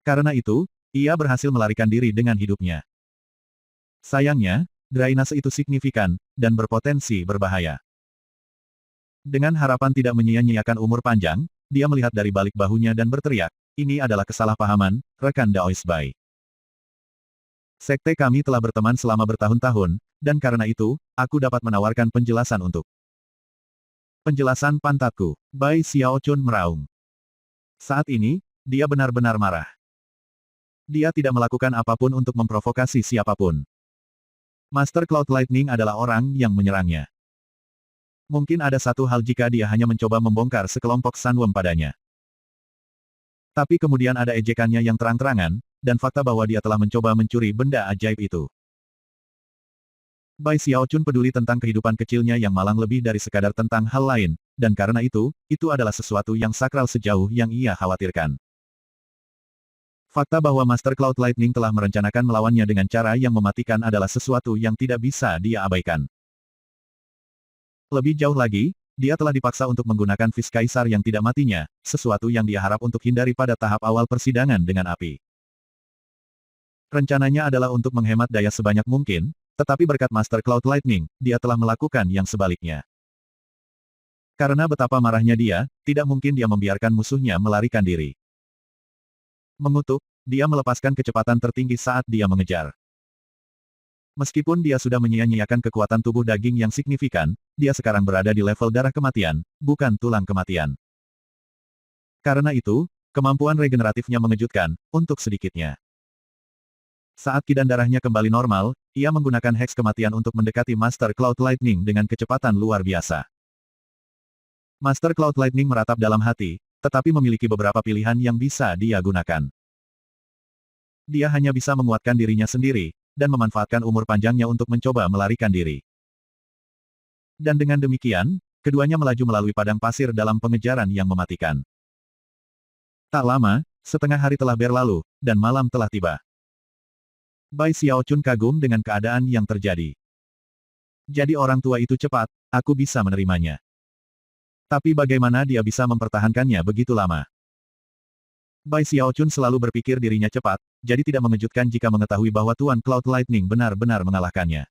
Karena itu, ia berhasil melarikan diri dengan hidupnya. Sayangnya, drainase itu signifikan, dan berpotensi berbahaya. Dengan harapan tidak menyia-nyiakan umur panjang, dia melihat dari balik bahunya dan berteriak, ini adalah kesalahpahaman, rekan Daois Bai. Sekte kami telah berteman selama bertahun-tahun, dan karena itu, aku dapat menawarkan penjelasan untuk. Penjelasan pantatku, Bai Xiaochun meraung. Saat ini, dia benar-benar marah. Dia tidak melakukan apapun untuk memprovokasi siapapun. Master Cloud Lightning adalah orang yang menyerangnya. Mungkin ada satu hal jika dia hanya mencoba membongkar sekelompok Sunwom padanya. Tapi kemudian ada ejekannya yang terang-terangan, dan fakta bahwa dia telah mencoba mencuri benda ajaib itu. Bai Xiaochun peduli tentang kehidupan kecilnya yang malang lebih dari sekadar tentang hal lain, dan karena itu adalah sesuatu yang sakral sejauh yang ia khawatirkan. Fakta bahwa Master Cloud Lightning telah merencanakan melawannya dengan cara yang mematikan adalah sesuatu yang tidak bisa dia abaikan. Lebih jauh lagi, dia telah dipaksa untuk menggunakan Vis Kaisar yang tidak matinya, sesuatu yang dia harap untuk hindari pada tahap awal persidangan dengan api. Rencananya adalah untuk menghemat daya sebanyak mungkin, tetapi berkat Master Cloud Lightning, dia telah melakukan yang sebaliknya. Karena betapa marahnya dia, tidak mungkin dia membiarkan musuhnya melarikan diri. Mengutuk, dia melepaskan kecepatan tertinggi saat dia mengejar. Meskipun dia sudah menyia-nyiakan kekuatan tubuh daging yang signifikan, dia sekarang berada di level darah kematian, bukan tulang kematian. Karena itu, kemampuan regeneratifnya mengejutkan, untuk sedikitnya. Saat kidan darahnya kembali normal, ia menggunakan heks kematian untuk mendekati Master Cloud Lightning dengan kecepatan luar biasa. Master Cloud Lightning meratap dalam hati, tetapi memiliki beberapa pilihan yang bisa dia gunakan. Dia hanya bisa menguatkan dirinya sendiri, dan memanfaatkan umur panjangnya untuk mencoba melarikan diri. Dan dengan demikian, keduanya melaju melalui padang pasir dalam pengejaran yang mematikan. Tak lama, setengah hari telah berlalu, dan malam telah tiba. Bai Xiaochun kagum dengan keadaan yang terjadi. Jadi orang tua itu cepat, aku bisa menerimanya. Tapi bagaimana dia bisa mempertahankannya begitu lama? Bai Xiaochun selalu berpikir dirinya cepat, jadi tidak mengejutkan jika mengetahui bahwa Tuan Cloud Lightning benar-benar mengalahkannya.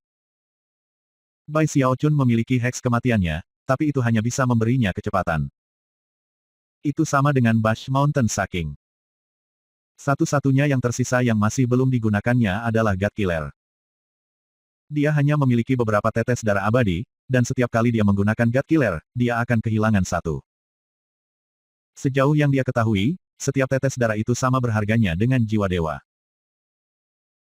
Bai Xiaochun memiliki heks kematiannya, tapi itu hanya bisa memberinya kecepatan. Itu sama dengan Bash Mountain Sucking. Satu-satunya yang tersisa yang masih belum digunakannya adalah God Killer. Dia hanya memiliki beberapa tetes darah abadi, dan setiap kali dia menggunakan God Killer, dia akan kehilangan satu. Sejauh yang dia ketahui, setiap tetes darah itu sama berharganya dengan jiwa dewa.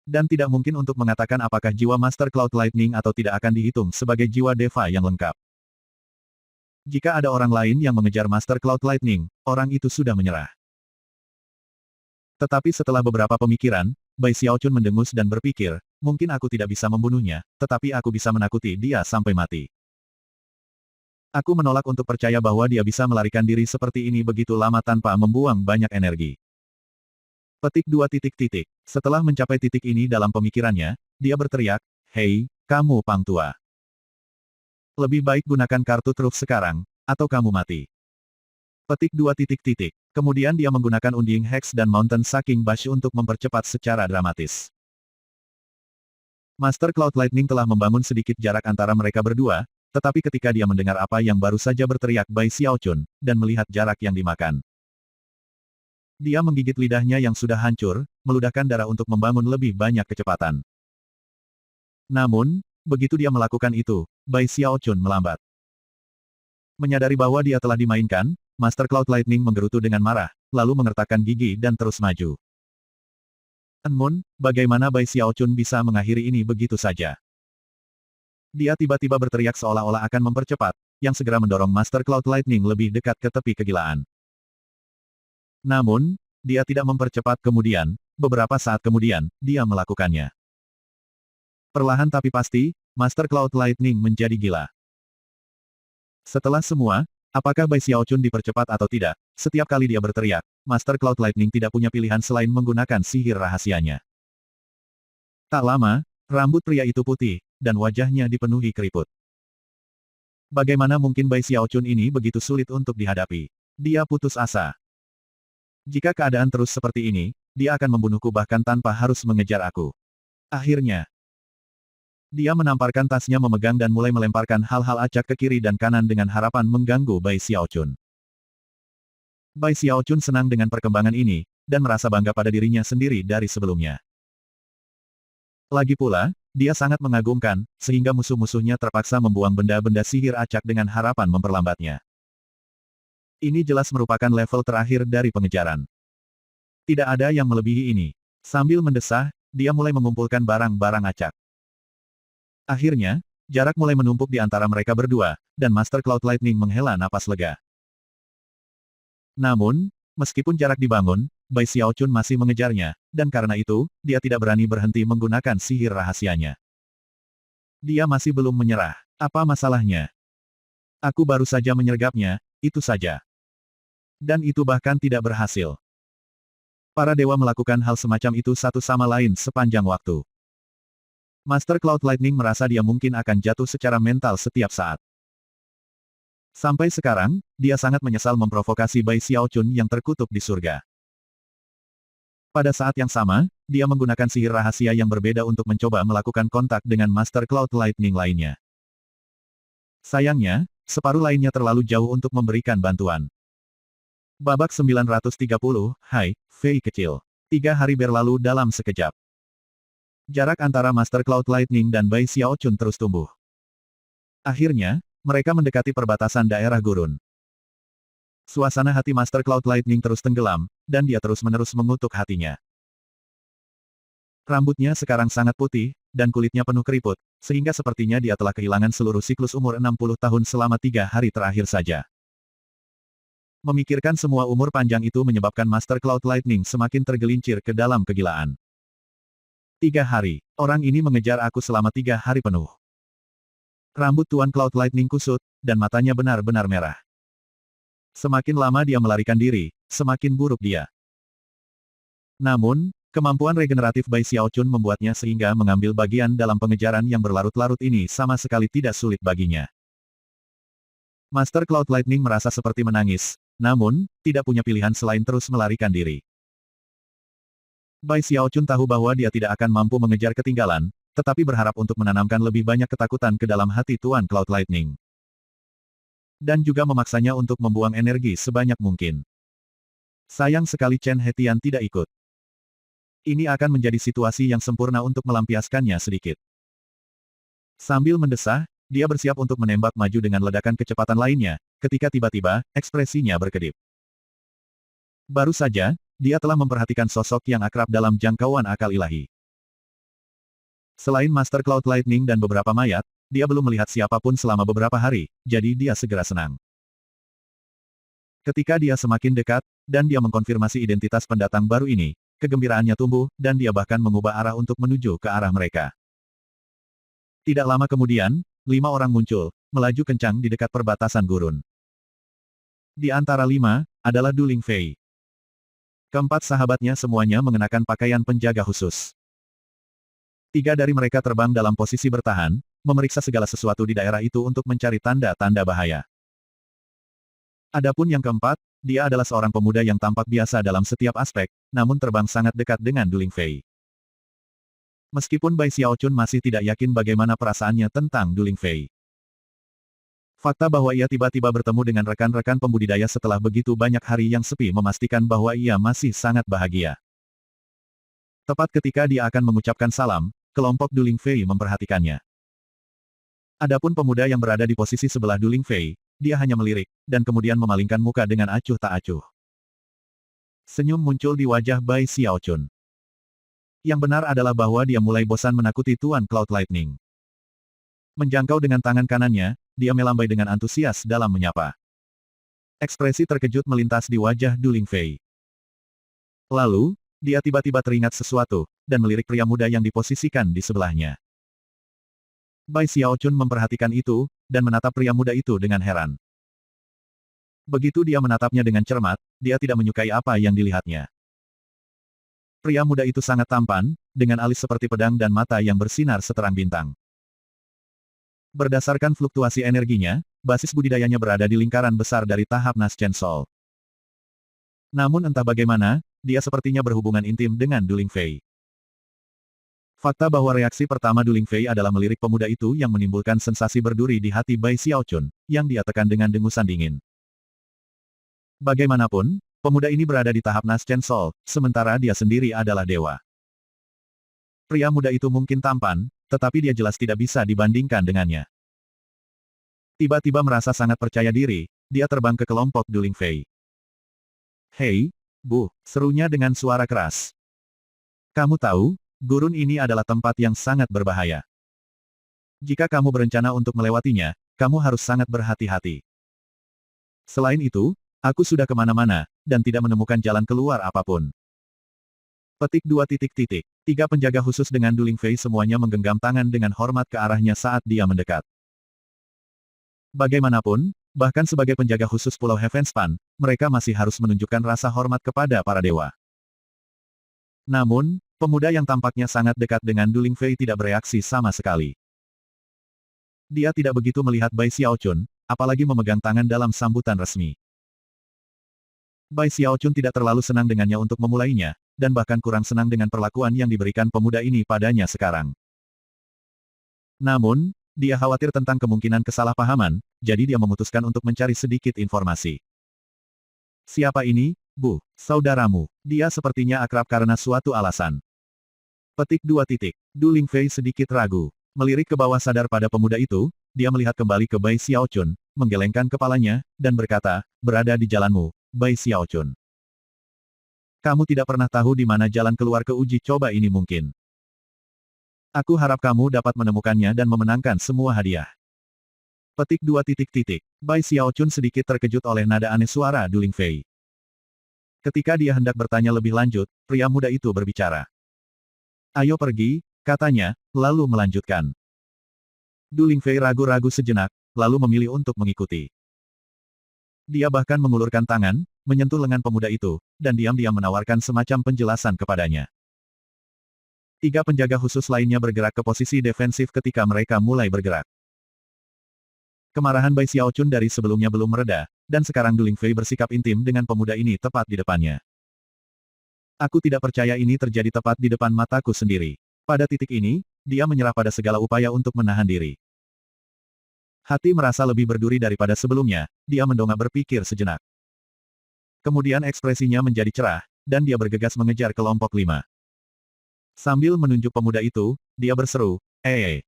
Dan tidak mungkin untuk mengatakan apakah jiwa Master Cloud Lightning atau tidak akan dihitung sebagai jiwa deva yang lengkap. Jika ada orang lain yang mengejar Master Cloud Lightning, orang itu sudah menyerah. Tetapi setelah beberapa pemikiran, Bai Xiaochun mendengus dan berpikir, mungkin aku tidak bisa membunuhnya, tetapi aku bisa menakuti dia sampai mati. Aku menolak untuk percaya bahwa dia bisa melarikan diri seperti ini begitu lama tanpa membuang banyak energi. Petik 2 titik titik. Setelah mencapai titik ini dalam pemikirannya, dia berteriak, "Hei, kamu Pang Tua. Lebih baik gunakan kartu truf sekarang, atau kamu mati." Petik 2 titik titik. Kemudian dia menggunakan Unding Hex dan Mountain Sucking Bash untuk mempercepat secara dramatis. Master Cloud Lightning telah membangun sedikit jarak antara mereka berdua, tetapi ketika dia mendengar apa yang baru saja berteriak Bai Xiaochun, dan melihat jarak yang dimakan, dia menggigit lidahnya yang sudah hancur, meludahkan darah untuk membangun lebih banyak kecepatan. Namun, begitu dia melakukan itu, Bai Xiaochun melambat. Menyadari bahwa dia telah dimainkan, Master Cloud Lightning menggerutu dengan marah, lalu mengertakkan gigi dan terus maju. Enmun, bagaimana Bai Xiaochun bisa mengakhiri ini begitu saja? Dia tiba-tiba berteriak seolah-olah akan mempercepat, yang segera mendorong Master Cloud Lightning lebih dekat ke tepi kegilaan. Namun, dia tidak mempercepat kemudian, beberapa saat kemudian, dia melakukannya. Perlahan tapi pasti, Master Cloud Lightning menjadi gila. Setelah semua, apakah Bai Xiaochun dipercepat atau tidak, setiap kali dia berteriak, Master Cloud Lightning tidak punya pilihan selain menggunakan sihir rahasianya. Tak lama, rambut pria itu putih, dan wajahnya dipenuhi keriput. Bagaimana mungkin Bai Xiaochun ini begitu sulit untuk dihadapi? Dia putus asa. Jika keadaan terus seperti ini, dia akan membunuhku bahkan tanpa harus mengejar aku. Akhirnya, dia menamparkan tasnya memegang dan mulai melemparkan hal-hal acak ke kiri dan kanan dengan harapan mengganggu Bai Xiaochun. Bai Xiaochun senang dengan perkembangan ini, dan merasa bangga pada dirinya sendiri dari sebelumnya. Lagi pula, dia sangat mengagumkan, sehingga musuh-musuhnya terpaksa membuang benda-benda sihir acak dengan harapan memperlambatnya. Ini jelas merupakan level terakhir dari pengejaran. Tidak ada yang melebihi ini. Sambil mendesah, dia mulai mengumpulkan barang-barang acak. Akhirnya, jarak mulai menumpuk di antara mereka berdua, dan Master Cloud Lightning menghela napas lega. Namun, meskipun jarak dibangun, Bai Xiaochun masih mengejarnya, dan karena itu, dia tidak berani berhenti menggunakan sihir rahasianya. Dia masih belum menyerah. Apa masalahnya? Aku baru saja menyergapnya, itu saja. Dan itu bahkan tidak berhasil. Para dewa melakukan hal semacam itu satu sama lain sepanjang waktu. Master Cloud Lightning merasa dia mungkin akan jatuh secara mental setiap saat. Sampai sekarang, dia sangat menyesal memprovokasi Bai Xiaochun yang terkutuk di surga. Pada saat yang sama, dia menggunakan sihir rahasia yang berbeda untuk mencoba melakukan kontak dengan Master Cloud Lightning lainnya. Sayangnya, separuh lainnya terlalu jauh untuk memberikan bantuan. Babak 930, Hai, Fei kecil. 3 hari berlalu dalam sekejap. Jarak antara Master Cloud Lightning dan Bai Xiaochun terus tumbuh. Akhirnya, mereka mendekati perbatasan daerah gurun. Suasana hati Master Cloud Lightning terus tenggelam, dan dia terus-menerus mengutuk hatinya. Rambutnya sekarang sangat putih, dan kulitnya penuh keriput, sehingga sepertinya dia telah kehilangan seluruh siklus umur 60 tahun selama 3 hari terakhir saja. Memikirkan semua umur panjang itu menyebabkan Master Cloud Lightning semakin tergelincir ke dalam kegilaan. 3 hari. Orang ini mengejar aku selama 3 hari penuh. Rambut Tuan Cloud Lightning kusut, dan matanya benar-benar merah. Semakin lama dia melarikan diri, semakin buruk dia. Namun, kemampuan regeneratif Bai Xiaochun membuatnya sehingga mengambil bagian dalam pengejaran yang berlarut-larut ini sama sekali tidak sulit baginya. Master Cloud Lightning merasa seperti menangis, namun, tidak punya pilihan selain terus melarikan diri. Bai Xiaochun tahu bahwa dia tidak akan mampu mengejar ketinggalan, tetapi berharap untuk menanamkan lebih banyak ketakutan ke dalam hati Tuan Cloud Lightning. Dan juga memaksanya untuk membuang energi sebanyak mungkin. Sayang sekali Chen Hetian tidak ikut. Ini akan menjadi situasi yang sempurna untuk melampiaskannya sedikit. Sambil mendesah, dia bersiap untuk menembak maju dengan ledakan kecepatan lainnya, ketika tiba-tiba, ekspresinya berkedip. Baru saja, dia telah memperhatikan sosok yang akrab dalam jangkauan akal ilahi. Selain Master Cloud Lightning dan beberapa mayat, dia belum melihat siapapun selama beberapa hari, jadi dia segera senang. Ketika dia semakin dekat, dan dia mengkonfirmasi identitas pendatang baru ini, kegembiraannya tumbuh, dan dia bahkan mengubah arah untuk menuju ke arah mereka. Tidak lama kemudian, 5 orang muncul, melaju kencang di dekat perbatasan gurun. Di antara 5, adalah Du Lingfei. Keempat sahabatnya semuanya mengenakan pakaian penjaga khusus. 3 dari mereka terbang dalam posisi bertahan, memeriksa segala sesuatu di daerah itu untuk mencari tanda-tanda bahaya. Adapun yang keempat, dia adalah seorang pemuda yang tampak biasa dalam setiap aspek, namun terbang sangat dekat dengan Du Lingfei. Meskipun Bai Xiaochun masih tidak yakin bagaimana perasaannya tentang Du Lingfei. Fakta bahwa ia tiba-tiba bertemu dengan rekan-rekan pembudidaya setelah begitu banyak hari yang sepi memastikan bahwa ia masih sangat bahagia. Tepat ketika dia akan mengucapkan salam, kelompok Du Lingfei memperhatikannya. Adapun pemuda yang berada di posisi sebelah Du Lingfei, dia hanya melirik, dan kemudian memalingkan muka dengan acuh tak acuh. Senyum muncul di wajah Bai Xiaochun. Yang benar adalah bahwa dia mulai bosan menakuti Tuan Cloud Lightning. Menjangkau dengan tangan kanannya, dia melambai dengan antusias dalam menyapa. Ekspresi terkejut melintas di wajah Du Lingfei. Lalu, dia tiba-tiba teringat sesuatu, dan melirik pria muda yang diposisikan di sebelahnya. Bai Xiaochun memperhatikan itu, dan menatap pria muda itu dengan heran. Begitu dia menatapnya dengan cermat, dia tidak menyukai apa yang dilihatnya. Pria muda itu sangat tampan, dengan alis seperti pedang dan mata yang bersinar seterang bintang. Berdasarkan fluktuasi energinya, basis budidayanya berada di lingkaran besar dari tahap Naschen Soul. Namun entah bagaimana, dia sepertinya berhubungan intim dengan Du Lingfei. Fakta bahwa reaksi pertama Du Lingfei adalah melirik pemuda itu yang menimbulkan sensasi berduri di hati Bai Xiaochun, yang dia tekan dengan dengusan dingin. Bagaimanapun, pemuda ini berada di tahap Naschen Soul, sementara dia sendiri adalah dewa. Pria muda itu mungkin tampan, tetapi dia jelas tidak bisa dibandingkan dengannya. Tiba-tiba merasa sangat percaya diri, dia terbang ke kelompok Du Lingfei. "Hei, Bu," serunya dengan suara keras. "Kamu tahu, gurun ini adalah tempat yang sangat berbahaya. Jika kamu berencana untuk melewatinya, kamu harus sangat berhati-hati. Selain itu, aku sudah kemana-mana, dan tidak menemukan jalan keluar apapun." Petik 2 titik titik. 3 penjaga khusus dengan Du Lingfei semuanya menggenggam tangan dengan hormat ke arahnya saat dia mendekat. Bagaimanapun, bahkan sebagai penjaga khusus Pulau Heavenspan, mereka masih harus menunjukkan rasa hormat kepada para dewa. Namun, pemuda yang tampaknya sangat dekat dengan Du Lingfei tidak bereaksi sama sekali. Dia tidak begitu melihat Bai Xiaochun, apalagi memegang tangan dalam sambutan resmi. Bai Xiaochun tidak terlalu senang dengannya untuk memulainya, dan bahkan kurang senang dengan perlakuan yang diberikan pemuda ini padanya sekarang. Namun, dia khawatir tentang kemungkinan kesalahpahaman, jadi dia memutuskan untuk mencari sedikit informasi. "Siapa ini, Bu?" "Saudaramu." Dia sepertinya akrab karena suatu alasan. Petik 2 titik. Du Lingfei sedikit ragu. Melirik ke bawah sadar pada pemuda itu, dia melihat kembali ke Bai Xiaochun, menggelengkan kepalanya, dan berkata, "Berada di jalanmu, Bai Xiaochun. Kamu tidak pernah tahu di mana jalan keluar ke uji coba ini mungkin. Aku harap kamu dapat menemukannya dan memenangkan semua hadiah." Petik 2 titik titik. Bai Xiaochun sedikit terkejut oleh nada aneh suara Du Lingfei. Ketika dia hendak bertanya lebih lanjut, pria muda itu berbicara. "Ayo pergi," katanya, lalu melanjutkan. Du Lingfei ragu-ragu sejenak, lalu memilih untuk mengikuti. Dia bahkan mengulurkan tangan, menyentuh lengan pemuda itu, dan diam-diam menawarkan semacam penjelasan kepadanya. 3 penjaga khusus lainnya bergerak ke posisi defensif ketika mereka mulai bergerak. Kemarahan Bai Xiaochun dari sebelumnya belum mereda, dan sekarang Du Lingfei bersikap intim dengan pemuda ini tepat di depannya. "Aku tidak percaya ini terjadi tepat di depan mataku sendiri." Pada titik ini, dia menyerah pada segala upaya untuk menahan diri. Hati merasa lebih berduri daripada sebelumnya, dia mendongak berpikir sejenak. Kemudian ekspresinya menjadi cerah, dan dia bergegas mengejar kelompok 5. Sambil menunjuk pemuda itu, dia berseru, Hei,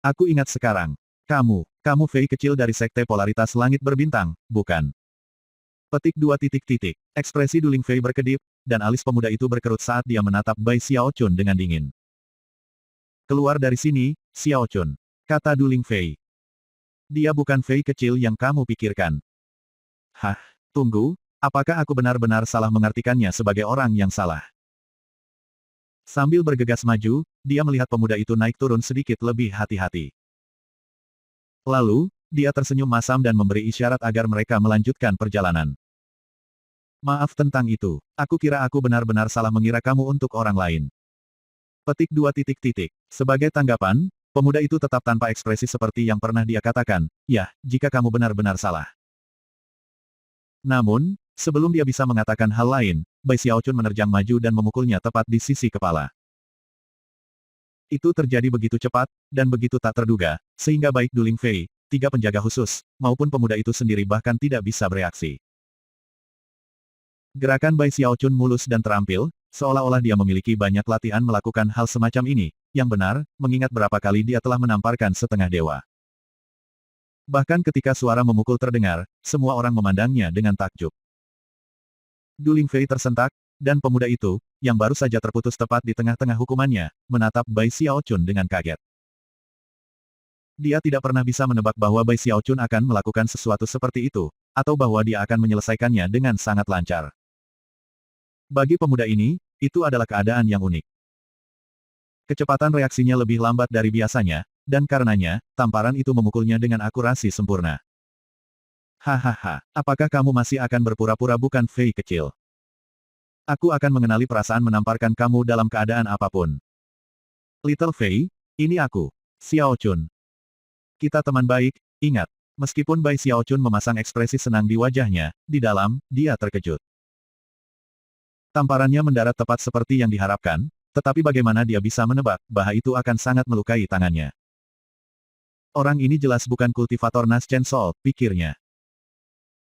aku ingat sekarang. Kamu Fei kecil dari Sekte Polaritas Langit Berbintang, bukan?" Petik 2 titik titik. Ekspresi Du Lingfei berkedip, dan alis pemuda itu berkerut saat dia menatap Bai Xiaochun dengan dingin. "Keluar dari sini, Xiaochun," kata Du Lingfei. "Dia bukan Fei kecil yang kamu pikirkan." "Hah, tunggu, Apakah aku benar-benar salah mengartikannya sebagai orang yang salah? Sambil bergegas maju, dia melihat pemuda itu naik turun sedikit lebih hati-hati. Lalu, dia tersenyum masam dan memberi isyarat agar mereka melanjutkan perjalanan. Maaf tentang itu, aku kira aku benar-benar salah mengira kamu untuk orang lain. Petik 2 titik titik. Sebagai tanggapan, pemuda itu tetap tanpa ekspresi seperti yang pernah dia katakan, ya, jika kamu benar-benar salah. Namun, sebelum dia bisa mengatakan hal lain, Bai Xiaochun menerjang maju dan memukulnya tepat di sisi kepala. Itu terjadi begitu cepat, dan begitu tak terduga, sehingga baik Du Lingfei, 3 penjaga khusus, maupun pemuda itu sendiri bahkan tidak bisa bereaksi. Gerakan Bai Xiaochun mulus dan terampil, seolah-olah dia memiliki banyak latihan melakukan hal semacam ini, yang benar, mengingat berapa kali dia telah menamparkan setengah dewa. Bahkan ketika suara memukul terdengar, semua orang memandangnya dengan takjub. Du Lingfei tersentak, dan pemuda itu, yang baru saja terputus tepat di tengah-tengah hukumannya, menatap Bai Xiaochun dengan kaget. Dia tidak pernah bisa menebak bahwa Bai Xiaochun akan melakukan sesuatu seperti itu, atau bahwa dia akan menyelesaikannya dengan sangat lancar. Bagi pemuda ini, itu adalah keadaan yang unik. Kecepatan reaksinya lebih lambat dari biasanya, dan karenanya, tamparan itu memukulnya dengan akurasi sempurna. Hahaha, apakah kamu masih akan berpura-pura bukan Fei kecil? Aku akan mengenali perasaan menamparkan kamu dalam keadaan apapun. Little Fei, ini aku, Xiaochun. Kita teman baik, ingat. Meskipun Bai Xiaochun memasang ekspresi senang di wajahnya, di dalam, dia terkejut. Tamparannya mendarat tepat seperti yang diharapkan, tetapi bagaimana dia bisa menebak bahwa itu akan sangat melukai tangannya. Orang ini jelas bukan kultivator Nas Chen Sol, pikirnya.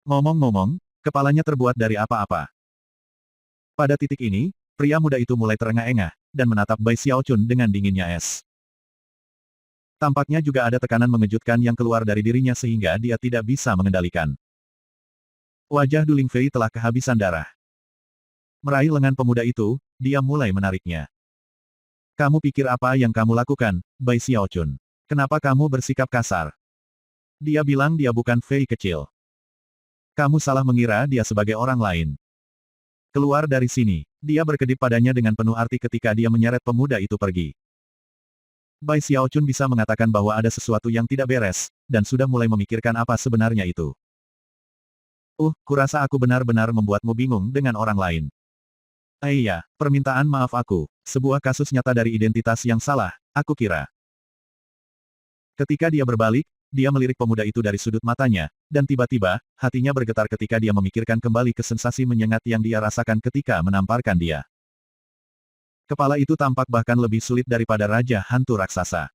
Ngomong-ngomong, kepalanya terbuat dari apa-apa. Pada titik ini, pria muda itu mulai terengah-engah, dan menatap Bai Xiaochun dengan dinginnya es. Tampaknya juga ada tekanan mengejutkan yang keluar dari dirinya sehingga dia tidak bisa mengendalikan. Wajah Du Lingfei telah kehabisan darah. Meraih lengan pemuda itu, dia mulai menariknya. Kamu pikir apa yang kamu lakukan, Bai Xiaochun? Kenapa kamu bersikap kasar? Dia bilang dia bukan Fei kecil. Kamu salah mengira dia sebagai orang lain. Keluar dari sini, dia berkedip padanya dengan penuh arti ketika dia menyeret pemuda itu pergi. Bai Xiaochun bisa mengatakan bahwa ada sesuatu yang tidak beres, dan sudah mulai memikirkan apa sebenarnya itu. Kurasa aku benar-benar membuatmu bingung dengan orang lain. Iya, permintaan maaf aku, sebuah kasus nyata dari identitas yang salah, aku kira. Ketika dia berbalik, dia melirik pemuda itu dari sudut matanya, dan tiba-tiba, hatinya bergetar ketika dia memikirkan kembali ke sensasi menyengat yang dia rasakan ketika menamparkan dia. Kepala itu tampak bahkan lebih sulit daripada Raja Hantu Raksasa.